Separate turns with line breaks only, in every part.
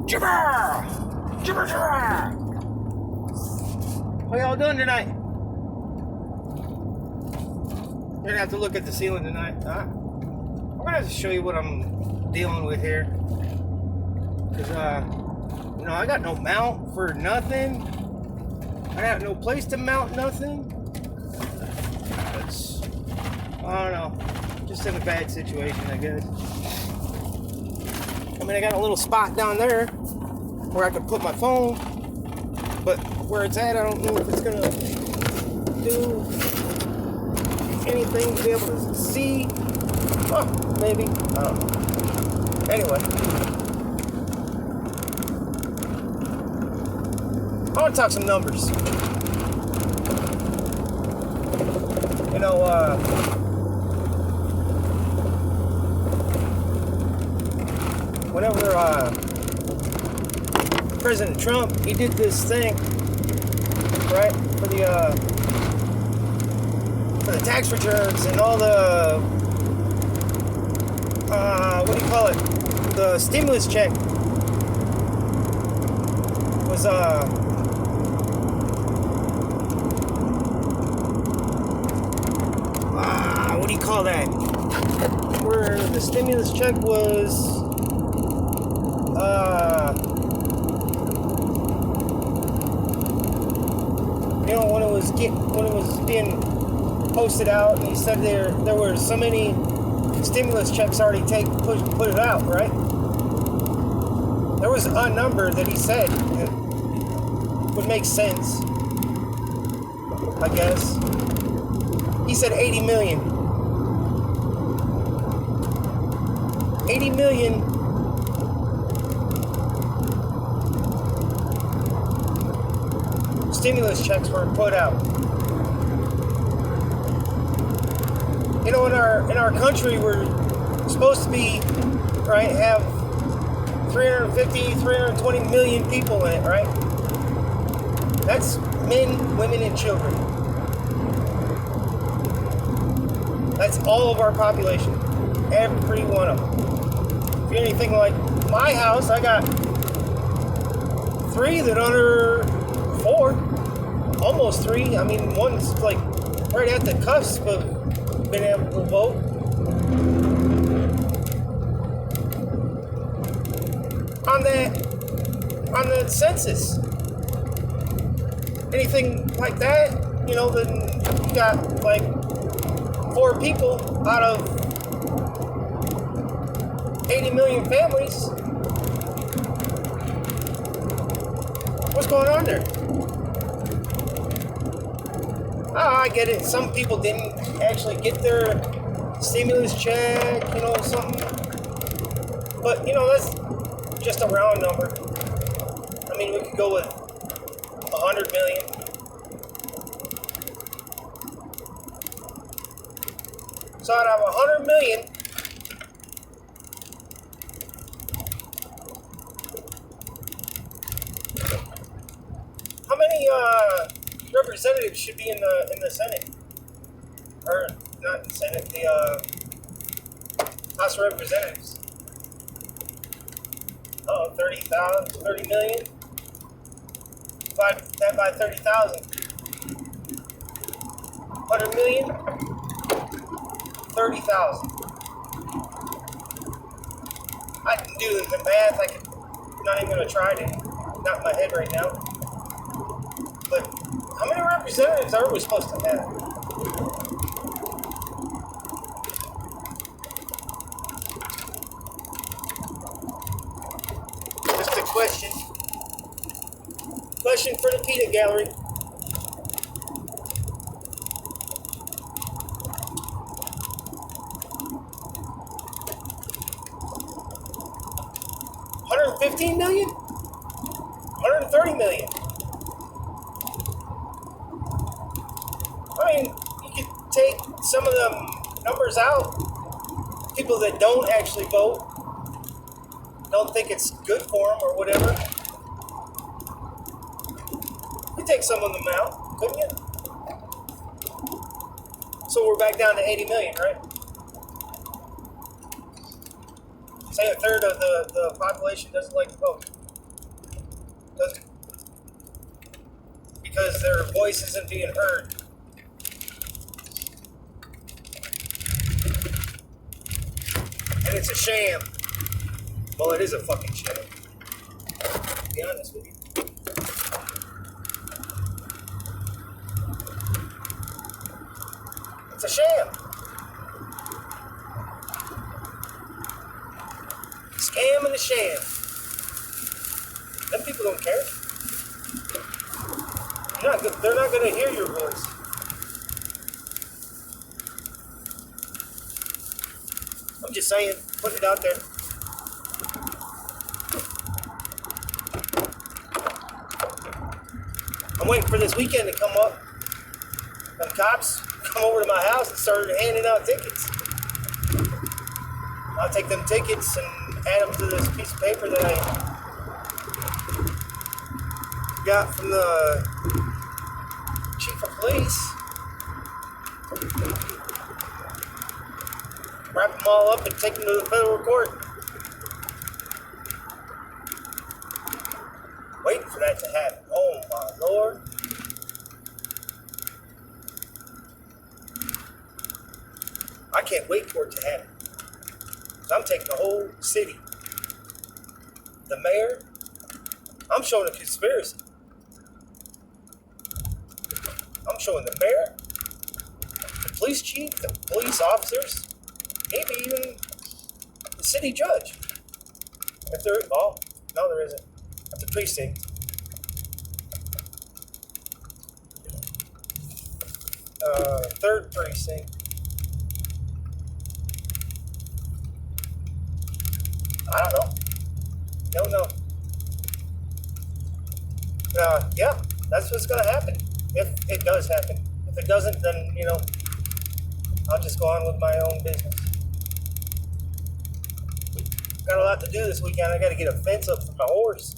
Jibber! Jibber, jibber! How y'all doing tonight? You're gonna have to look at the ceiling tonight. I'm gonna have to show you what I'm dealing with here. Cause, I got no mount for nothing. I got no place to mount nothing. I don't know. Just in a bad situation, I guess. I mean, I got a little spot down there where I could put my phone, but where it's at, I don't know if it's gonna do anything to be able to see. Oh, maybe. I don't know. Anyway, I want to talk some numbers. Whenever President Trump, he did this thing, right, for the tax returns and all the the stimulus check was what do you call that? Where the stimulus check was when it was being posted out, and he said there were so many stimulus checks already put it out, right? There was a number that he said that would make sense, I guess. He said 80 million. 80 million stimulus checks were put out. In our country, we're supposed to be, right, have 350, 320 million people in it, right? That's men, women, and children. That's all of our population. Every one of them. If you're anything like my house, I got 3 that under 4. Almost 3. I mean, one's like right at the cusp of being able to vote. On the census. Anything like that, then you got like 4 people out of 80 million families. What's going on there? Oh, I get it. Some people didn't actually get their stimulus check, something. But, that's just a round number. I mean, we could go with 100 million. So out of 100 million, how many representatives should be in the Senate? Or not the Senate, the House of Representatives. 30 million. Divide that by 30,000. 100 million. 30,000. I can do the math. I'm not even going to try to. Not in my head right now. But how many representatives are we supposed to have? Just a question. Question for the peanut gallery. $115 million? 130 million? I mean, you could take some of the numbers out. People that don't actually vote, don't think it's good for them or whatever. You could take some of them out, couldn't you? So we're back down to 80 million, right? Say a third of the population doesn't like to vote. because their voice isn't being heard. And it's a sham. Well, it is a fucking sham. To be honest with you. It's a sham. Scam and a sham. Them people don't care. They're not going to hear your voice. I'm just saying, put it out there. I'm waiting for this weekend to come up. Them cops come over to my house and started handing out tickets. I'll take them tickets and add them to this piece of paper that I got from the chief of police. Wrap them all up and take them to the federal court. Waiting for that to happen. Oh my Lord. I can't wait for it to happen. I'm taking the whole city. The mayor. I'm showing a conspiracy. I'm showing the mayor, the police chief, the police officers, maybe even the city judge. If there, oh, no, there isn't. At the precinct. Third precinct. I don't know. Don't know. Yeah, that's what's gonna happen. If it does happen. If it doesn't, then, I'll just go on with my own business. Got a lot to do this weekend. I gotta get a fence up for my horse.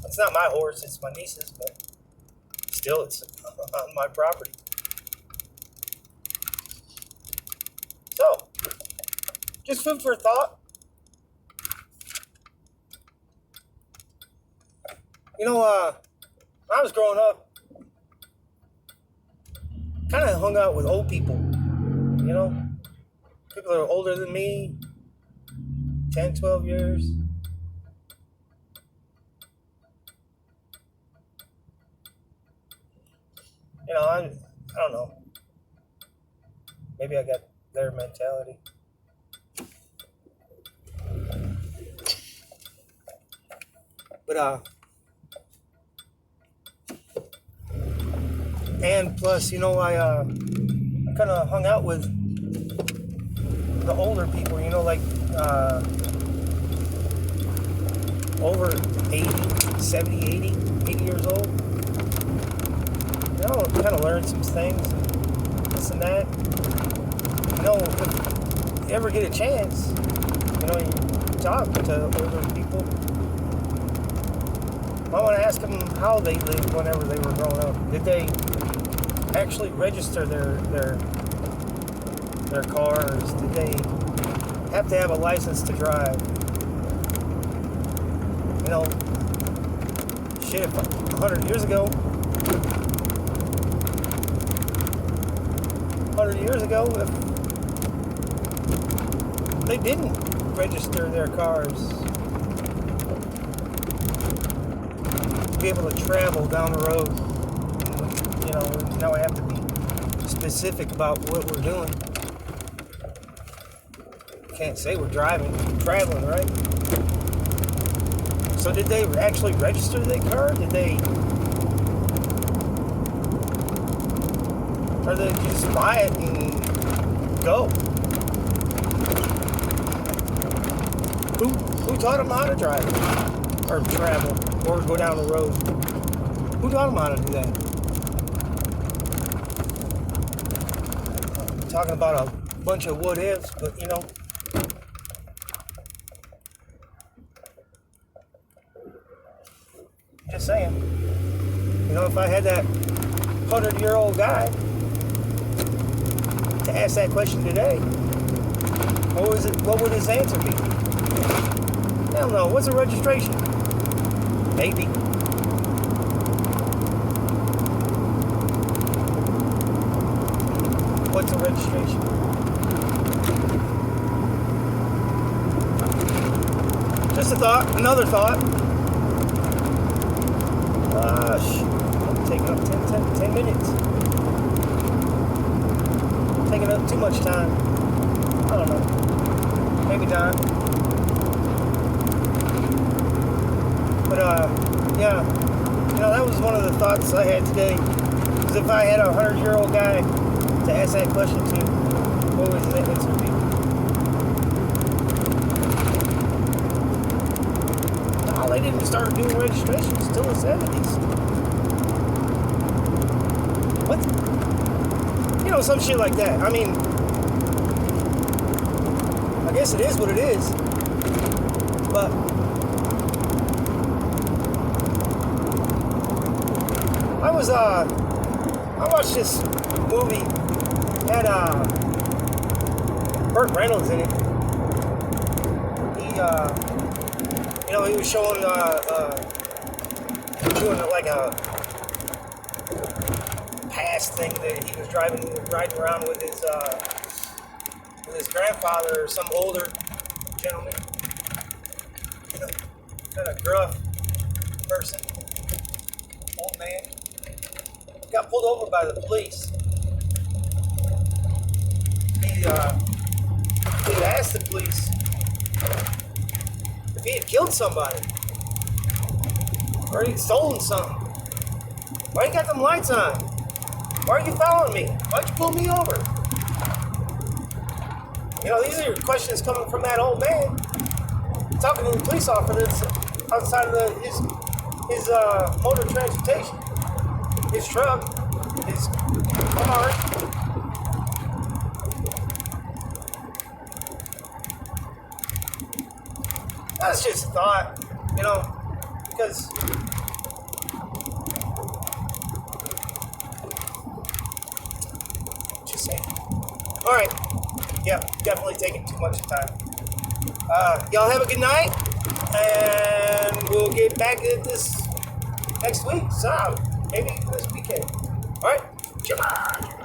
It's not my horse, it's my niece's, but still, it's on my property. So, just food for thought. When I was growing up, kind of hung out with old people, people that are older than me, 10, 12 years. I don't know. Maybe I got their mentality. But, and plus, I kind of hung out with the older people, like over 80, 70, 80 years old. Kind of learned some things, and this and that. If you ever get a chance, you talk to older people. I want to ask them how they lived whenever they were growing up. Did they actually register their cars? Did they have to have a license to drive? Shit, 100 years ago, 100 years ago, if they didn't register their cars to be able to travel down the road, now I have to be specific about what we're doing. Can't say we're driving, we're traveling, right? So did they actually register their car? Or did they just buy it and go? Who taught them how to drive? Or travel? Or go down the road? Who taught them how to do that? I'm talking about a bunch of what ifs, but just saying. If I had that 100-year-old guy to ask that question today, what would his answer be? Hell no. What's a registration? Maybe. What's a registration? Just a thought, another thought. I'm taking up 10 minutes. Taking up too much time. I don't know. Maybe not. But, yeah. That was one of the thoughts I had today. Because if I had a 100-year-old guy to ask that question to, what would his answer be? No, they didn't start doing registrations till the 70s. What? Some shit like that. I mean, I guess it is what it is. But I watched this movie had Burt Reynolds in it. He was showing doing like a past thing that he was riding around with his grandfather or some older gentleman, kind of gruff person, old man. Got pulled over by the police. He asked the police if he had killed somebody or he'd stolen something. Why you got them lights on? Why are you following me? Why'd you pull me over? These are questions coming from that old man talking to the police officers outside of his motor transportation. His truck, his car. That's just a thought, because just saying. All right, yeah, definitely taking too much time. Y'all have a good night, and we'll get back at this next week. So. Maybe this weekend. All right. Come on.